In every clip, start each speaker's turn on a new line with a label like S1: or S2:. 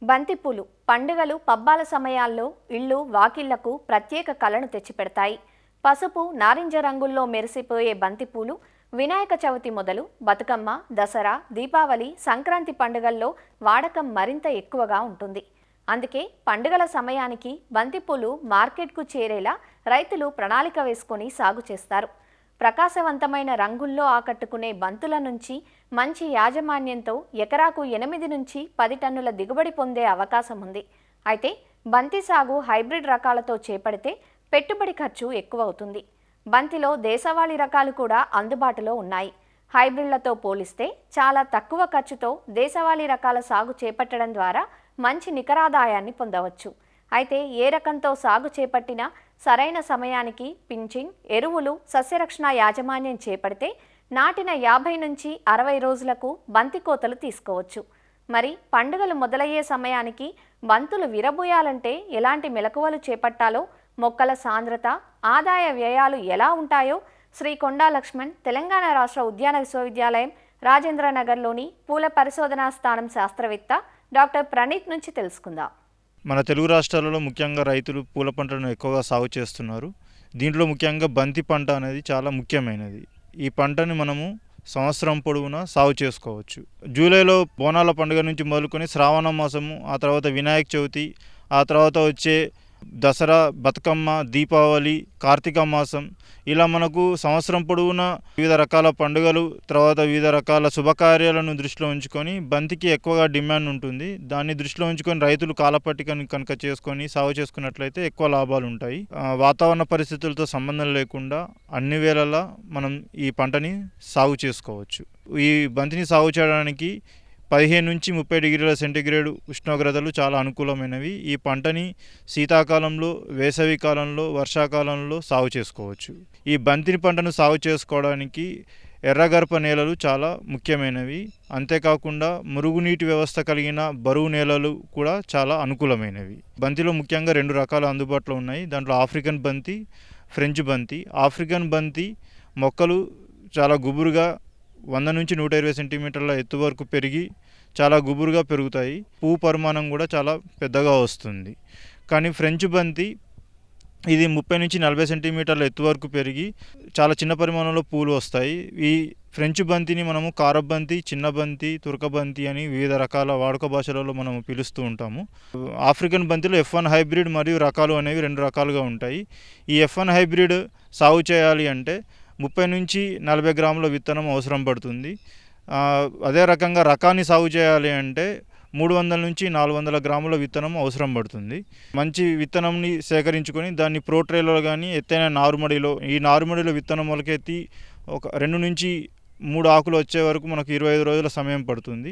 S1: బంతిపూలు పండుగలు పబ్బాల సమయాల్లో ఇళ్ళు వాకిళ్లకు ప్రత్యేక కళను తెచ్చిపెడతాయి. పసుపు నారింజ రంగుల్లో మెరిసిపోయే బంతిపూలు వినాయక చవితి మొదలు బతుకమ్మ, దసరా, దీపావళి, సంక్రాంతి పండుగల్లో వాడకం మరింత ఎక్కువగా ఉంటుంది. అందుకే పండుగల సమయానికి బంతిపూలు మార్కెట్కు చేరేలా రైతులు ప్రణాళిక వేసుకొని సాగు చేస్తారు. ప్రకాశవంతమైన రంగుల్లో ఆకట్టుకునే బంతుల నుంచి మంచి యాజమాన్యంతో ఎకరాకు 8 నుంచి 10 టన్నుల దిగుబడి పొందే అవకాశం ఉంది. అయితే బంతి సాగు హైబ్రిడ్ రకాలతో చేపడితే పెట్టుబడి ఖర్చు ఎక్కువ అవుతుంది. బంతిలో దేశవాళీ రకాలు కూడా అందుబాటులో ఉన్నాయి. హైబ్రిడ్లతో పోలిస్తే చాలా తక్కువ ఖర్చుతో దేశవాళీ రకాల సాగు చేపట్టడం ద్వారా మంచి నికరాదాయాన్ని పొందవచ్చు. అయితే ఏ రకంతో సాగు చేపట్టినా సరైన సమయానికి పించింగ్, ఎరువులు, సస్యరక్షణ యాజమాన్యం చేపడితే నాటిన 50 నుంచి 60 రోజులకు బంతి కోతలు తీసుకోవచ్చు. మరి పండుగలు మొదలయ్యే సమయానికి బంతులు విరబూయాలంటే ఎలాంటి మెలకువలు చేపట్టాలో, మొక్కల సాంద్రత, ఆదాయ వ్యయాలు ఎలా ఉంటాయో శ్రీ కొండా లక్ష్మణ్ తెలంగాణ రాష్ట్ర ఉద్యాన విశ్వవిద్యాలయం రాజేంద్రనగర్లోని పూల పరిశోధనా స్థానం శాస్త్రవేత్త డాక్టర్ ప్రణీత్ నుంచి తెలుసుకుందాం.
S2: మన తెలుగు రాష్ట్రాలలో ముఖ్యంగా రైతులు పూల పంటను ఎక్కువగా సాగు చేస్తున్నారు. దీంట్లో ముఖ్యంగా బంతి పంట అనేది చాలా ముఖ్యమైనది. ఈ పంటని మనము సంవత్సరం పొడవునా సాగు చేసుకోవచ్చు. జూలైలో బోనాల పండుగ నుంచి మొదలుకొని శ్రావణ మాసము, ఆ తర్వాత వినాయక చవితి, ఆ తర్వాత వచ్చే దసరా, బతుకమ్మ, దీపావళి, కార్తీక మాసం, ఇలా మనకు సంవత్సరం పొడవునా వివిధ రకాల పండుగలు, తర్వాత వివిధ రకాల శుభకార్యాలను దృష్టిలో ఉంచుకొని బంతికి ఎక్కువగా డిమాండ్ ఉంటుంది. దాన్ని దృష్టిలో ఉంచుకొని రైతులు కాలపట్టికను కనుక చేసుకొని సాగు చేసుకున్నట్లయితే ఎక్కువ లాభాలు ఉంటాయి. వాతావరణ పరిస్థితులతో సంబంధం లేకుండా అన్ని వేళలా మనం ఈ పంటని సాగు చేసుకోవచ్చు. ఈ బంతిని సాగు చేయడానికి 15 నుంచి 30 డిగ్రీల సెంటీగ్రేడ్ ఉష్ణోగ్రతలు చాలా అనుకూలమైనవి. ఈ పంటని శీతాకాలంలో, వేసవి కాలంలో, వర్షాకాలంలో సాగు చేసుకోవచ్చు. ఈ బంతి పంటను సాగు చేసుకోవడానికి ఎర్రగర్భ నేలలు చాలా ముఖ్యమైనవి. అంతేకాకుండా మురుగునీటి వ్యవస్థ కలిగిన బరువు నేలలు కూడా చాలా అనుకూలమైనవి. బంతిలో ముఖ్యంగా 2 రకాలు అందుబాటులో ఉన్నాయి. దాంట్లో ఆఫ్రికన్ బంతి, ఫ్రెంచ్ బంతి. ఆఫ్రికన్ బంతి మొక్కలు చాలా గుబురుగా 100 నుంచి 120 సెంటీమీటర్ల ఎత్తు వరకు పెరిగి చాలా గుబురుగా పెరుగుతాయి. పువ్వు పరిమాణం కూడా చాలా పెద్దగా వస్తుంది. కానీ ఫ్రెంచ్ బంతి ఇది 30 నుంచి 40 సెంటీమీటర్ల ఎత్తు వరకు పెరిగి చాలా చిన్న పరిమాణంలో పూలు వస్తాయి. ఈ ఫ్రెంచ్ బంతిని మనము కారబంతి, చిన్న బంతి, తురకబంతి అని వివిధ రకాల వాడుక భాషలలో మనము పిలుస్తూ ఉంటాము. ఆఫ్రికన్ బంతిలో F1 హైబ్రిడ్ మరియు రకాలు అనేవి 2 రకాలుగా ఉంటాయి. ఈ F1 హైబ్రిడ్ సాగు చేయాలి అంటే 30 నుంచి 40 గ్రాముల విత్తనం అవసరం పడుతుంది. అదే రకంగా రకాన్ని సాగు చేయాలి అంటే 300 నుంచి 400 గ్రాముల విత్తనం అవసరం పడుతుంది. మంచి విత్తనంని సేకరించుకొని దాన్ని ప్రోట్రేలో కానీ ఎత్తైన నారుమడిలో, ఈ నారుమడిలో విత్తనం మొలకెత్తి ఒక 2 నుంచి 3 ఆకులు వచ్చే వరకు మనకు 25 రోజుల సమయం పడుతుంది.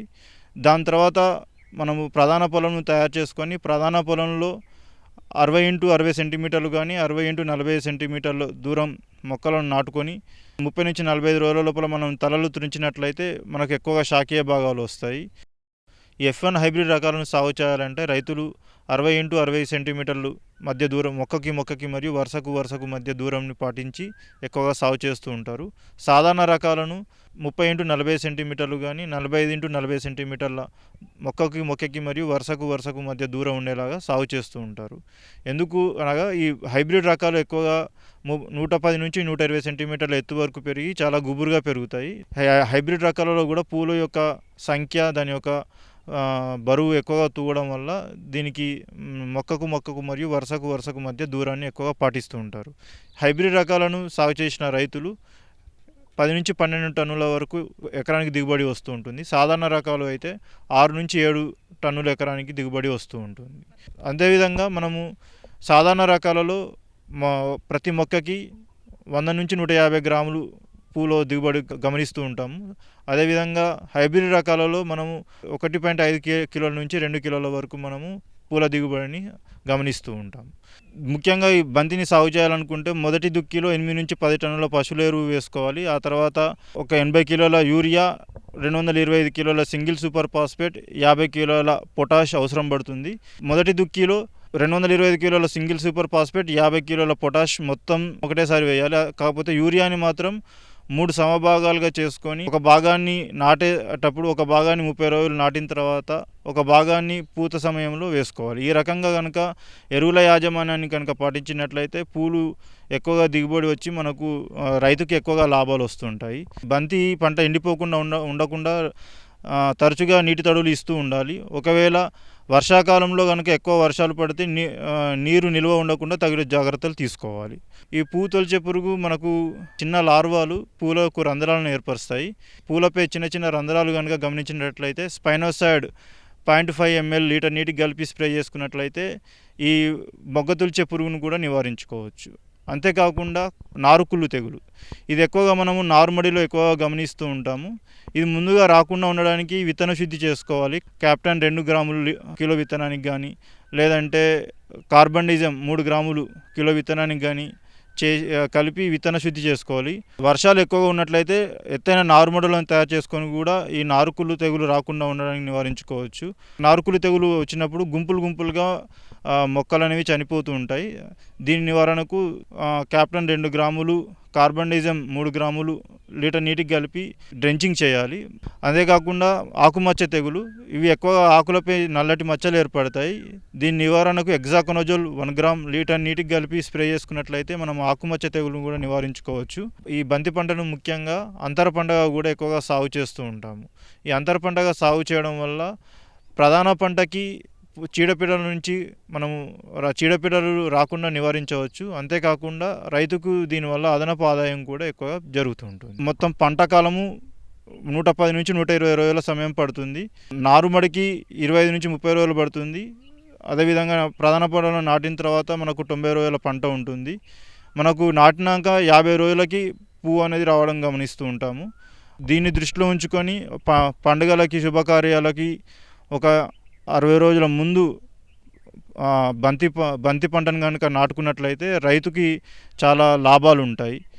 S2: దాని తర్వాత మనము ప్రధాన పొలంను తయారు చేసుకొని ప్రధాన పొలంలో 60 x 60 సెంటీమీటర్లు కానీ 60 x 40 సెంటీమీటర్ల దూరం మొక్కలను నాటుకొని 30 నుంచి 45 రోజుల లోపల మనం తలలు తురించినట్లయితే మనకు ఎక్కువగా శాఖీయ భాగాలు వస్తాయి. ఈ F1 హైబ్రిడ్ రకాలను సాగు చేయాలంటే రైతులు 60 x 60 సెంటీమీటర్లు మధ్య దూరం మొక్కకి మరియు వరుసకు మధ్య దూరంని పాటించి ఎక్కువగా సాగు చేస్తూ ఉంటారు. సాధారణ రకాలను 30 x 40 సెంటీమీటర్లు కానీ 45 x 40 సెంటీమీటర్ల మొక్కకి మరియు వరుసకు మధ్య దూరం ఉండేలాగా సాగు చేస్తూ ఉంటారు. ఎందుకు అనగా ఈ హైబ్రిడ్ రకాలు ఎక్కువగా 110 నుంచి 120 సెంటీమీటర్ల ఎత్తు వరకు పెరిగి చాలా గుబురుగా పెరుగుతాయి. హైబ్రిడ్ రకాలలో కూడా పూల యొక్క సంఖ్య, దాని యొక్క బరువు ఎక్కువగా తూగడం వల్ల దీనికి మొక్కకు మరియు వరుసకు మధ్య దూరాన్ని ఎక్కువగా పాటిస్తూ ఉంటారు. హైబ్రిడ్ రకాలను సాగు చేసిన రైతులు 10 నుంచి 12 టన్నుల వరకు ఎకరానికి దిగుబడి వస్తూ ఉంటుంది. సాధారణ రకాలు అయితే 6 నుంచి 7 టన్నుల ఎకరానికి దిగుబడి వస్తూ ఉంటుంది. అదేవిధంగా మనము సాధారణ రకాలలో ప్రతి మొక్కకి 100 నుంచి 150 గ్రాములు పూలో దిగుబడి గమనిస్తూ ఉంటాము. అదేవిధంగా హైబ్రిడ్ రకాలలో మనము 1.5 కిలోల నుంచి 2 కిలోల వరకు మనము పూల దిగుబడిని గమనిస్తూ ఉంటాం. ముఖ్యంగా ఈ బంతిని సాగు చేయాలనుకుంటే మొదటి దుక్కిలో 8 నుంచి 10 టన్నుల పశువుల ఎరువు వేసుకోవాలి. ఆ తర్వాత ఒక 80 కిలోల యూరియా, 225 కిలోల సింగిల్ సూపర్ ఫాస్ఫేట్, 50 కిలోల పొటాష్ అవసరం పడుతుంది. మొదటి దుక్కిలో 225 కిలోల సింగిల్ సూపర్ ఫాస్ఫేట్, 50 కిలోల పొటాష్ మొత్తం ఒకటేసారి వేయాలి. కాకపోతే యూరియాని మాత్రం 3 సమభాగాలుగా చేసుకొని ఒక భాగాన్ని నాటేటప్పుడు ఒక భాగాన్ని 30 రోజులు నాటిన తర్వాత ఒక భాగాన్ని పూత సమయంలో వేసుకోవాలి. ఈ రకంగా కనుక ఎరువుల యాజమాన్యాన్ని కనుక పాటించినట్లయితే పూలు ఎక్కువగా దిగుబడి వచ్చి మనకు రైతుకి ఎక్కువగా లాభాలు వస్తుంటాయి. బంతి పంట ఎండిపోకుండా ఉండకుండా తరచుగా నీటి తడులు ఇస్తూ ఉండాలి. ఒకవేళ వర్షాకాలంలో కనుక ఎక్కువ వర్షాలు పడితే నీరు నిల్వ ఉండకుండా తగిన జాగ్రత్తలు తీసుకోవాలి. ఈ పువ్వు తొలిచే పురుగు మనకు చిన్న లార్వాలు పూలకు రంధ్రాలను ఏర్పరుస్తాయి. పూలపై చిన్న చిన్న రంధ్రాలు కనుక గమనించినట్లయితే స్పైనోసైడ్ 0.5 ml లీటర్ నీటికి కలిపి స్ప్రే చేసుకున్నట్లయితే ఈ మొగ్గ తొలిచే పురుగును కూడా నివారించుకోవచ్చు. అంతేకాకుండా నారుకుళ్ళు తెగులు, ఇది ఎక్కువగా మనము నారుమడిలో ఎక్కువగా గమనిస్తూ ఉంటాము. ఇది ముందుగా రాకుండా ఉండడానికి విత్తన శుద్ధి చేసుకోవాలి. క్యాప్టన్ 2 గ్రాములు కిలో విత్తనానికి కానీ, లేదంటే కార్బండిజం 3 గ్రాములు కిలో విత్తనానికి కానీ కలిపి విత్తన శుద్ధి చేసుకోవాలి. వర్షాలు ఎక్కువగా ఉన్నట్లయితే ఎత్తైన నారుమడులను తయారు చేసుకొని కూడా ఈ నారుకుళ్ళు తెగులు రాకుండా ఉండడానికి నివారించుకోవచ్చు. నారుకుళ్ళు తెగులు వచ్చినప్పుడు గుంపులుగా మొక్కలు అనేవి చనిపోతూ ఉంటాయి. దీని నివారణకు క్యాప్టన్ 2 గ్రాములు, కార్బండిజం 3 గ్రాములు లీటర్ నీటికి కలిపి డ్రెంచింగ్ చేయాలి. అంతేకాకుండా ఆకుమచ్చ తెగులు, ఇవి ఎక్కువగా ఆకులపై నల్లటి మచ్చలు ఏర్పడతాయి. దీని నివారణకు హెక్సాకొనజోల్ 1 గ్రామ్ లీటర్ నీటికి కలిపి స్ప్రే చేసుకున్నట్లయితే మనం ఆకుమచ్చ తెగులను కూడా నివారించుకోవచ్చు. ఈ బంతి పంటను ముఖ్యంగా అంతర పంటగా కూడా ఎక్కువగా సాగు చేస్తూ ఉంటాము. ఈ అంతర పంటగా సాగు చేయడం వల్ల ప్రధాన పంటకి చీడపీడల నుంచి మనము చీడపీడలు రాకుండా నివారించవచ్చు. అంతేకాకుండా రైతుకు దీనివల్ల అదనపు ఆదాయం కూడా ఎక్కువగా జరుగుతూ ఉంటుంది. మొత్తం పంట కాలము 110 నుంచి 120 రోజుల సమయం పడుతుంది. నారుమడికి 25 నుంచి 30 రోజులు పడుతుంది. అదేవిధంగా ప్రధాన పంటను నాటిన తర్వాత మనకు 90 రోజుల పంట ఉంటుంది. మనకు నాటినాక 50 రోజులకి పువ్వు అనేది రావడం గమనిస్తూ ఉంటాము. దీన్ని దృష్టిలో ఉంచుకొని పండుగలకి, శుభకార్యాలకి ఒక 60 రోజుల ముందు బంతి పంటను కనుక నాటుకున్నట్లయితే రైతుకి చాలా లాభాలు ఉంటాయి.